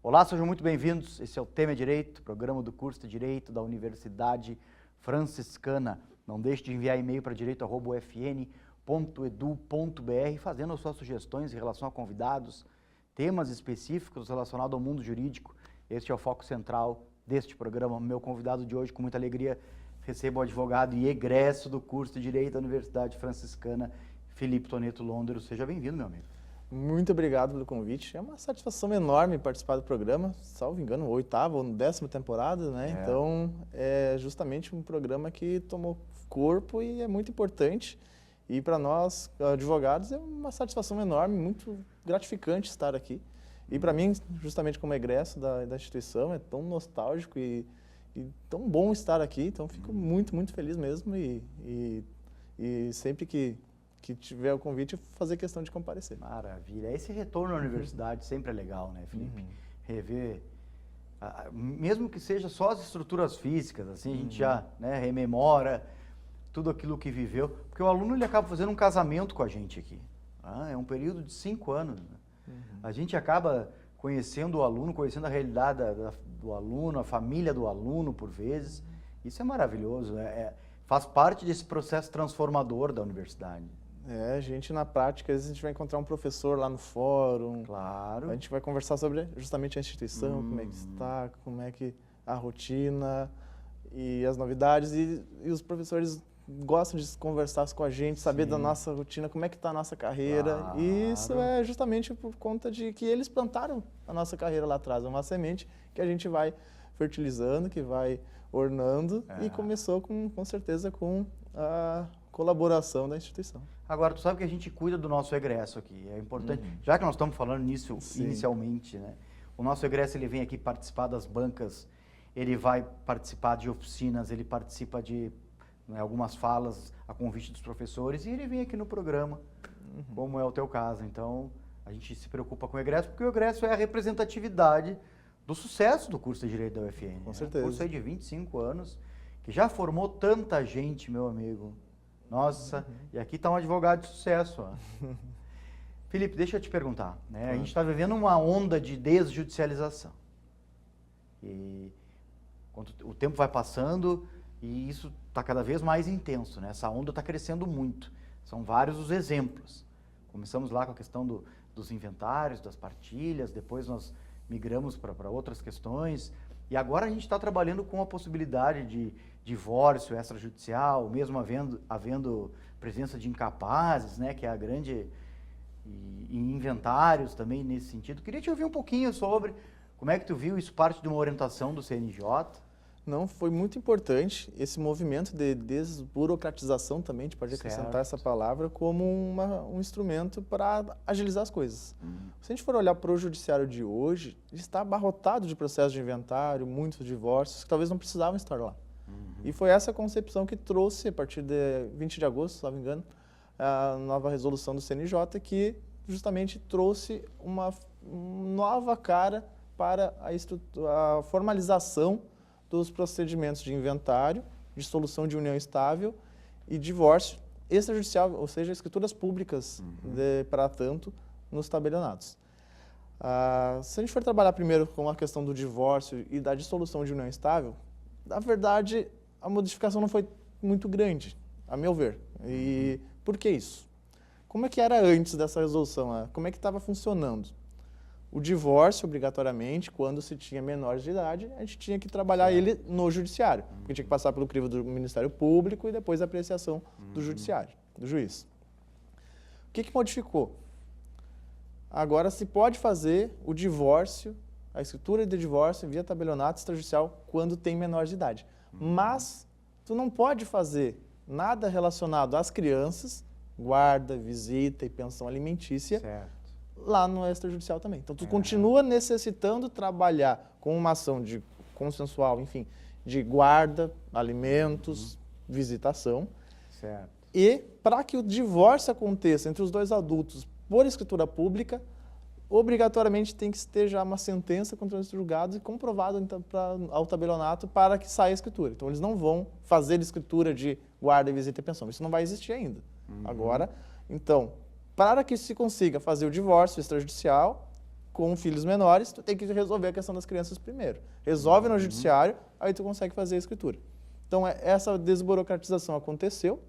Olá, sejam muito bem-vindos. Esse é o Tema Direito, programa do curso de Direito da Universidade Franciscana. Não deixe de enviar e-mail para direito@ufn.edu.br fazendo as suas sugestões em relação a convidados, temas específicos relacionados ao mundo jurídico. Este é o foco central deste programa. Meu convidado de hoje, com muita alegria, recebo o advogado e egresso do curso de Direito da Universidade Franciscana, Felipe Toneto Londero. Seja bem-vindo, meu amigo. Muito obrigado pelo convite. É uma satisfação enorme participar do programa, salvo engano, 8ª ou 10ª temporada, né? Então, é justamente um programa que tomou corpo e é muito importante. E para nós, advogados, é uma satisfação enorme, muito gratificante estar aqui. E para mim, justamente como egresso da instituição, é tão nostálgico e tão bom estar aqui. Então, fico muito, muito feliz mesmo e sempre que tiver o convite, fazer questão de comparecer. Maravilha. Esse retorno à universidade sempre é legal, né, Felipe? Rever, mesmo que seja só as estruturas físicas, assim, a gente já rememora tudo aquilo que viveu, porque o aluno ele acaba fazendo um casamento com a gente aqui. É um período de 5 anos. Né? A gente acaba conhecendo o aluno, conhecendo a realidade do aluno, a família do aluno, por vezes. Isso é maravilhoso, faz parte desse processo transformador da universidade. A gente na prática, às vezes a gente vai encontrar um professor lá no fórum. Claro. A gente vai conversar sobre justamente a instituição, como é que está, como é que a rotina e as novidades. E os professores gostam de conversar com a gente, saber da nossa rotina, como é que está a nossa carreira. Claro. E isso é justamente por conta de que eles plantaram a nossa carreira lá atrás. É uma semente que a gente vai fertilizando, que vai ornando e começou com certeza com a colaboração da instituição. Agora, tu sabe que a gente cuida do nosso egresso aqui, é importante, já que nós estamos falando nisso inicialmente, né? O nosso egresso, ele vem aqui participar das bancas, ele vai participar de oficinas, ele participa de algumas falas a convite dos professores e ele vem aqui no programa, como é o teu caso. Então, a gente se preocupa com o egresso, porque o egresso é a representatividade do sucesso do curso de Direito da UFN. Com certeza. Um curso aí de 25 anos, que já formou tanta gente, meu amigo. Nossa, e aqui está um advogado de sucesso. Ó. Felipe, deixa eu te perguntar. Né? A gente está vivendo uma onda de desjudicialização. E o tempo vai passando e isso está cada vez mais intenso. Né? Essa onda está crescendo muito. São vários os exemplos. Começamos lá com a questão dos inventários, das partilhas, depois nós migramos para outras questões. E agora a gente está trabalhando com a possibilidade de divórcio extrajudicial, mesmo havendo presença de incapazes, né, que é a grande... E inventários também nesse sentido. Queria te ouvir um pouquinho sobre como é que tu viu isso, parte de uma orientação do CNJ. Não, foi muito importante esse movimento de desburocratização também, a gente pode acrescentar essa palavra, como um instrumento para agilizar as coisas. Se a gente for olhar para o judiciário de hoje, ele está abarrotado de processos de inventário, muitos divórcios, que talvez não precisavam estar lá. E foi essa concepção que trouxe, a partir de 20 de agosto, se não me engano, a nova resolução do CNJ, que justamente trouxe uma nova cara para a formalização dos procedimentos de inventário, de solução de união estável e divórcio extrajudicial, ou seja, escrituras públicas para tanto nos tabelionatos. Se a gente for trabalhar primeiro com a questão do divórcio e da dissolução de união estável, na verdade, a modificação não foi muito grande, a meu ver. E por que isso? Como é que era antes dessa resolução? Como é que estava funcionando? O divórcio, obrigatoriamente, quando se tinha menores de idade, a gente tinha que trabalhar ele no judiciário, porque tinha que passar pelo crivo do Ministério Público e depois a apreciação do judiciário, do juiz. O que modificou? Agora se pode fazer o divórcio, a escritura de divórcio via tabelionato extrajudicial quando tem menores de idade. Mas tu não pode fazer nada relacionado às crianças, guarda, visita e pensão alimentícia, lá no extrajudicial também. Então, tu continua necessitando trabalhar com uma ação de consensual, enfim, de guarda, alimentos, visitação. E para que o divórcio aconteça entre os dois adultos por escritura pública, obrigatoriamente tem que ter já uma sentença contra os julgados e comprovado então, ao tabelionato para que saia a escritura. Então, eles não vão fazer escritura de guarda, visita e pensão. Isso não vai existir ainda. Agora, então, para que se consiga fazer o divórcio extrajudicial, com filhos menores, tu tem que resolver a questão das crianças primeiro. Resolve no judiciário, aí tu consegue fazer a escritura. Então, essa desburocratização aconteceu.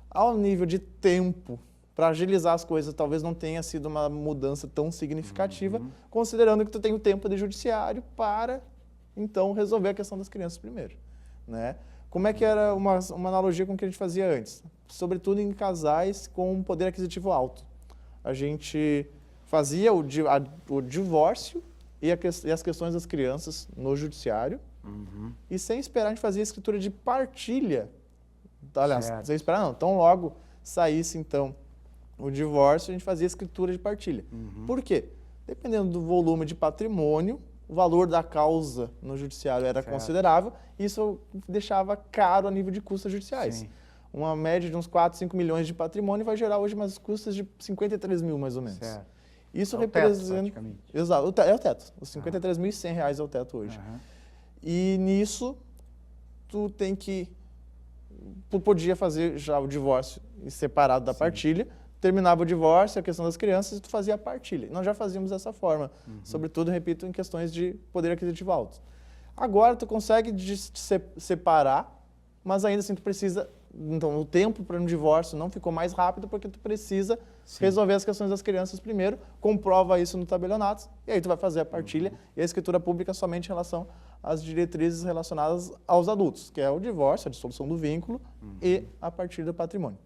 Ao nível de tempo, para agilizar as coisas, talvez não tenha sido uma mudança tão significativa, considerando que tu tem o tempo de judiciário para, então, resolver a questão das crianças primeiro, né? Como é que era uma analogia com o que a gente fazia antes? Sobretudo em casais com um poder aquisitivo alto. A gente fazia o divórcio e as questões das crianças no judiciário, e sem esperar a gente fazia a escritura de partilha. Aliás, sem esperar não, tão logo saísse então o divórcio, a gente fazia a escritura de partilha. Por quê? Dependendo do volume de patrimônio, o valor da causa no judiciário era considerável, e isso deixava caro a nível de custas judiciais. Sim. Uma média de uns 4, 5 milhões de patrimônio vai gerar hoje umas custas de 53 mil, mais ou menos. Certo. Isso representa... Exato, é o teto. Os 53.100 reais é o teto hoje. E nisso, tu tem que... Tu podia fazer já o divórcio separado da partilha, terminava o divórcio, a questão das crianças, e tu fazia a partilha. Nós já fazíamos dessa forma, sobretudo, repito, em questões de poder aquisitivo alto. Agora, tu consegue separar, mas ainda assim tu precisa... Então, o tempo para um divórcio não ficou mais rápido porque tu precisa resolver as questões das crianças primeiro, comprova isso no tabelionato, e aí tu vai fazer a partilha e a escritura pública somente em relação às diretrizes relacionadas aos adultos, que é o divórcio, a dissolução do vínculo e a partilha do patrimônio.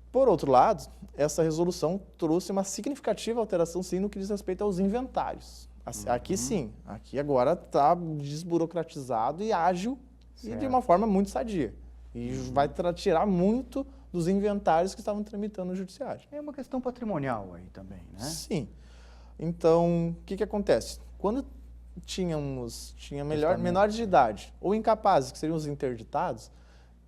Por outro lado, essa resolução trouxe uma significativa alteração, sim, no que diz respeito aos inventários. Aqui sim, aqui agora está desburocratizado e ágil e de uma forma muito sadia. E vai tirar muito dos inventários que estavam tramitando no judiciário. É uma questão patrimonial aí também, né? Sim. Então, o que acontece? Quando tinha menores de idade ou incapazes, que seriam os interditados,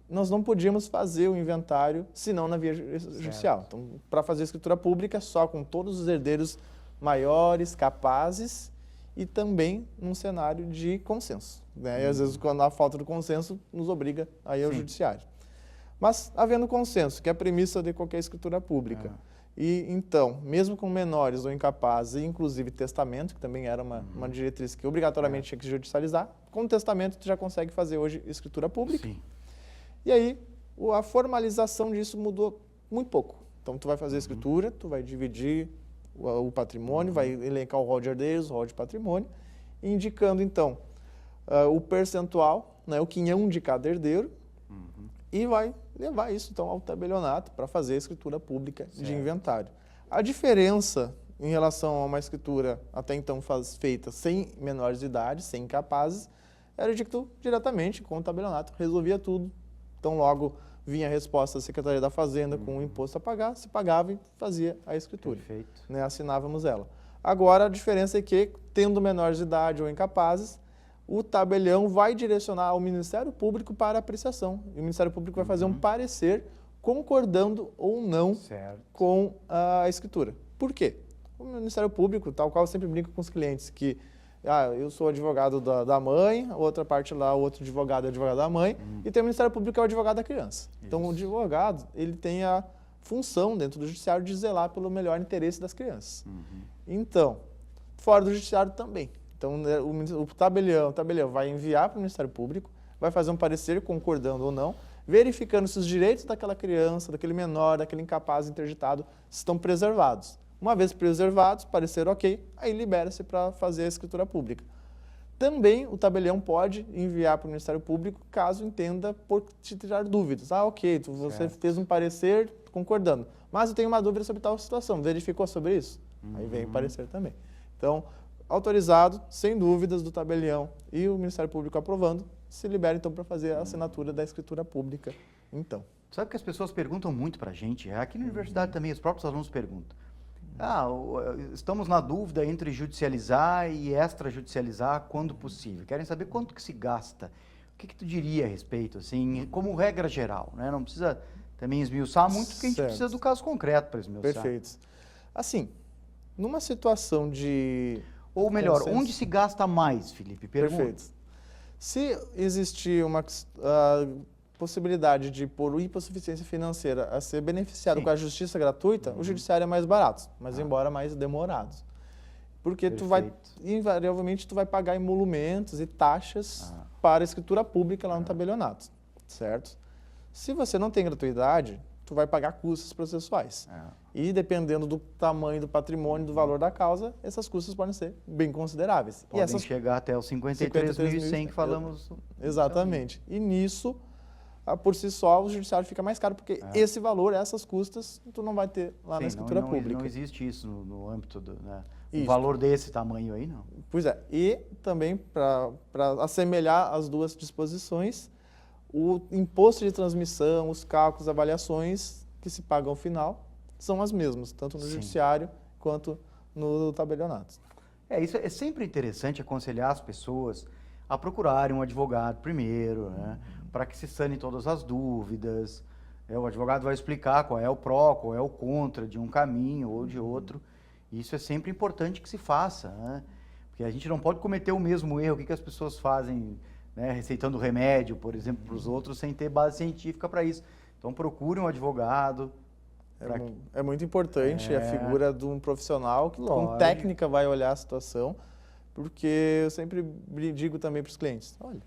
nós não podíamos fazer o inventário senão na via judicial. Então, para fazer a escritura pública, só com todos os herdeiros maiores, capazes, e também num cenário de consenso, né? E às vezes, quando há falta do consenso, nos obriga a ir ao judiciário. Mas, havendo consenso, que é a premissa de qualquer escritura pública, e então, mesmo com menores ou incapazes, e inclusive testamento, que também era uma diretriz que obrigatoriamente tinha que judicializar, com testamento tu já consegue fazer hoje escritura pública. Sim. E aí, a formalização disso mudou muito pouco. Então, tu vai fazer a escritura, tu vai dividir o patrimônio, vai elencar o rol de herdeiros, o rol de patrimônio, indicando, então, o percentual, né, o quinhão de cada herdeiro, e vai levar isso, então, ao tabelionato para fazer a escritura pública de inventário. A diferença em relação a uma escritura até então feita sem menores de idade, sem incapazes, era de que tu, diretamente, com o tabelionato, resolvia tudo. Então, logo vinha a resposta da Secretaria da Fazenda com o imposto a pagar, se pagava e fazia a escritura. Perfeito. Né, assinávamos ela. Agora, a diferença é que, tendo menores de idade ou incapazes, o tabelião vai direcionar ao Ministério Público para apreciação. E o Ministério Público vai fazer um parecer concordando ou não com a escritura. Por quê? O Ministério Público, tal qual eu sempre brinco com os clientes, que eu sou advogado da mãe, a outra parte lá, o outro advogado é advogado da mãe, e tem o Ministério Público que é o advogado da criança. Isso. Então, o advogado, ele tem a função dentro do judiciário de zelar pelo melhor interesse das crianças. Então, fora do judiciário também. Então, o tabelião vai enviar para o Ministério Público, vai fazer um parecer concordando ou não, verificando se os direitos daquela criança, daquele menor, daquele incapaz interditado estão preservados. Uma vez preservados, parecer ok, aí libera-se para fazer a escritura pública. Também o tabelião pode enviar para o Ministério Público caso entenda por te tirar dúvidas. Ok, você fez um parecer concordando, mas eu tenho uma dúvida sobre tal situação, verificou sobre isso? Aí vem o parecer também. Então, autorizado, sem dúvidas, do tabelião e o Ministério Público aprovando, se libera então para fazer a assinatura da escritura pública. Então. Sabe que as pessoas perguntam muito para a gente, aqui na universidade também os próprios alunos perguntam. Estamos na dúvida entre judicializar e extrajudicializar quando possível. Querem saber quanto que se gasta. O que tu diria a respeito, assim, como regra geral, né? Não precisa também esmiuçar muito, porque a gente precisa do caso concreto para esmiuçar. Perfeito. Assim, numa situação de... Ou melhor, onde se gasta mais, Felipe? Pergunta. Perfeito. Se existir uma possibilidade de, por hipossuficiência financeira, a ser beneficiado com a justiça gratuita, o judiciário é mais barato, mas embora mais demorado. Porque invariavelmente, tu vai pagar emolumentos e taxas para a escritura pública lá no tabelionato, certo? Se você não tem gratuidade, tu vai pagar custas processuais. E dependendo do tamanho do patrimônio, do valor da causa, essas custas podem ser bem consideráveis. Podem chegar até os 53.100 que falamos. Exatamente. E nisso, por si só, o judiciário fica mais caro, porque esse valor, essas custas, tu não vai ter lá na escritura pública. Não existe isso no âmbito do... Né? Um valor desse tamanho aí, não. Pois é. E também, para assemelhar as duas disposições, o imposto de transmissão, os cálculos, avaliações que se pagam ao final são as mesmas, tanto no judiciário quanto no tabelionato. Isso é sempre interessante aconselhar as pessoas a procurarem um advogado primeiro, né, para que se sanem todas as dúvidas. O advogado vai explicar qual é o pró, qual é o contra de um caminho ou de outro. Isso é sempre importante que se faça, né? Porque a gente não pode cometer o mesmo erro que as pessoas fazem, né, receitando remédio, por exemplo, para os outros, sem ter base científica para isso. Então, procure um advogado. É muito importante a figura de um profissional que, com técnica, vai olhar a situação, porque eu sempre digo também para os clientes, olha,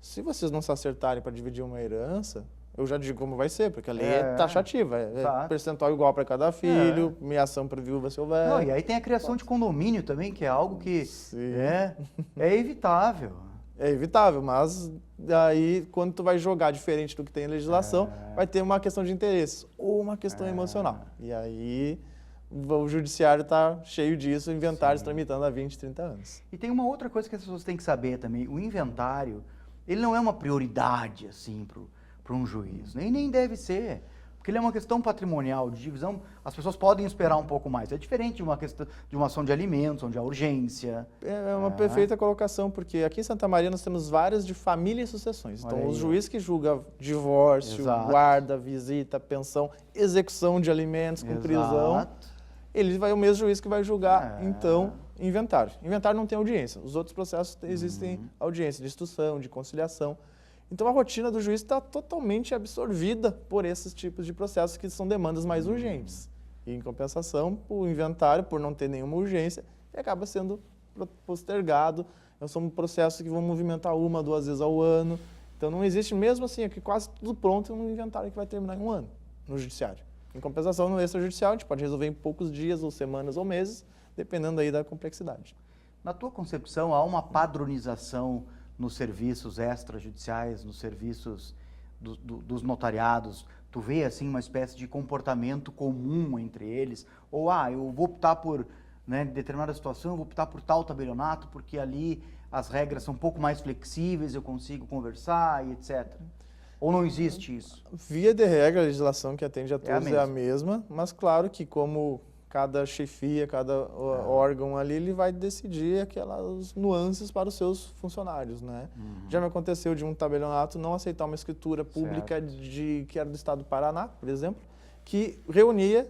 se vocês não se acertarem para dividir uma herança, eu já digo como vai ser, porque a lei é taxativa, é percentual igual para cada filho, meação para viúva se houver. Não, e aí tem a criação de condomínio também, que é algo que é evitável. É evitável, mas aí quando tu vai jogar diferente do que tem em legislação, vai ter uma questão de interesse ou uma questão emocional. E aí o judiciário está cheio disso, inventários tramitando há 20, 30 anos. E tem uma outra coisa que as pessoas têm que saber também, o inventário, ele não é uma prioridade assim para um juiz, nem deve ser. Porque ele é uma questão patrimonial, de divisão, as pessoas podem esperar um pouco mais. É diferente de uma questão de uma ação de alimentos, onde há urgência. É uma perfeita colocação, porque aqui em Santa Maria nós temos várias de família e sucessões. Então, o juiz que julga divórcio, guarda, visita, pensão, execução de alimentos com prisão, ele vai o mesmo juiz que vai julgar, então, inventário. Inventário não tem audiência. Os outros processos existem audiência de instrução, de conciliação. Então, a rotina do juiz está totalmente absorvida por esses tipos de processos que são demandas mais urgentes. E, em compensação, o inventário, por não ter nenhuma urgência, acaba sendo postergado. São processos que vão movimentar 1, 2 vezes ao ano. Então, não existe, mesmo assim, aqui quase tudo pronto, um inventário que vai terminar em 1 ano no judiciário. Em compensação, no extrajudicial, a gente pode resolver em poucos dias, ou semanas, ou meses, dependendo aí da complexidade. Na tua concepção, há uma padronização nos serviços extrajudiciais, nos serviços dos notariados? Tu vê, assim, uma espécie de comportamento comum entre eles? Ou, eu vou optar por, né, em determinada situação, eu vou optar por tal tabelionato, porque ali as regras são um pouco mais flexíveis, eu consigo conversar e etc. Ou não existe isso? Via de regra, a legislação que atende a todos é a mesma, mas claro que como cada chefia, cada órgão ali, ele vai decidir aquelas nuances para os seus funcionários, né? Já me aconteceu de um tabelionato não aceitar uma escritura pública que era do estado do Paraná, por exemplo, que reunia,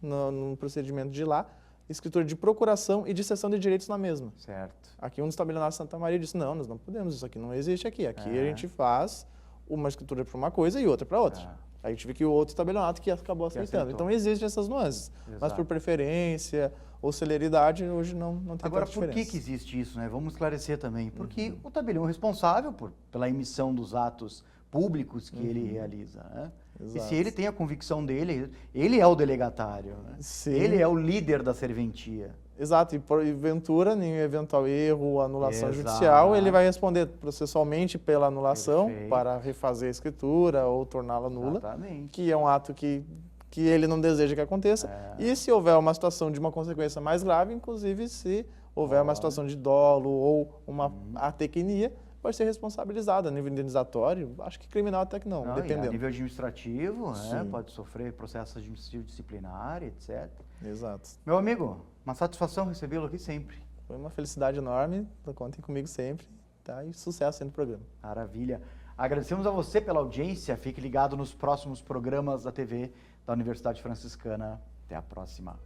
no procedimento de lá, escritura de procuração e de cessão de direitos na mesma. Certo. Aqui um dos tabelionatos de Santa Maria disse, não, nós não podemos, isso aqui não existe aqui. Aqui a gente faz uma escritura para uma coisa e outra para outra. Aí a gente viu que o outro tabelionato que acabou aceitando. Então, existem essas nuances. Mas por preferência ou celeridade, hoje não tem Agora, tanta diferença. Por que existe isso, né? Vamos esclarecer também. Porque o tabelião é responsável pela emissão dos atos públicos que ele realiza, né? E se ele tem a convicção dele, ele é o delegatário, né? Ele é o líder da serventia. Exato, e porventura, em eventual erro ou anulação judicial, ele vai responder processualmente pela anulação para refazer a escritura ou torná-la nula, que é um ato que ele não deseja que aconteça. E se houver uma situação de uma consequência mais grave, inclusive se houver uma situação de dolo ou uma atecnia, pode ser responsabilizado a nível indenizatório, acho que criminal até que não, dependendo. A nível administrativo, né, pode sofrer processo administrativo disciplinar, etc. Exato. Meu amigo, uma satisfação recebê-lo aqui sempre. Foi uma felicidade enorme, contem comigo sempre, tá? E sucesso aí no programa. Maravilha. Agradecemos a você pela audiência, fique ligado nos próximos programas da TV da Universidade Franciscana. Até a próxima.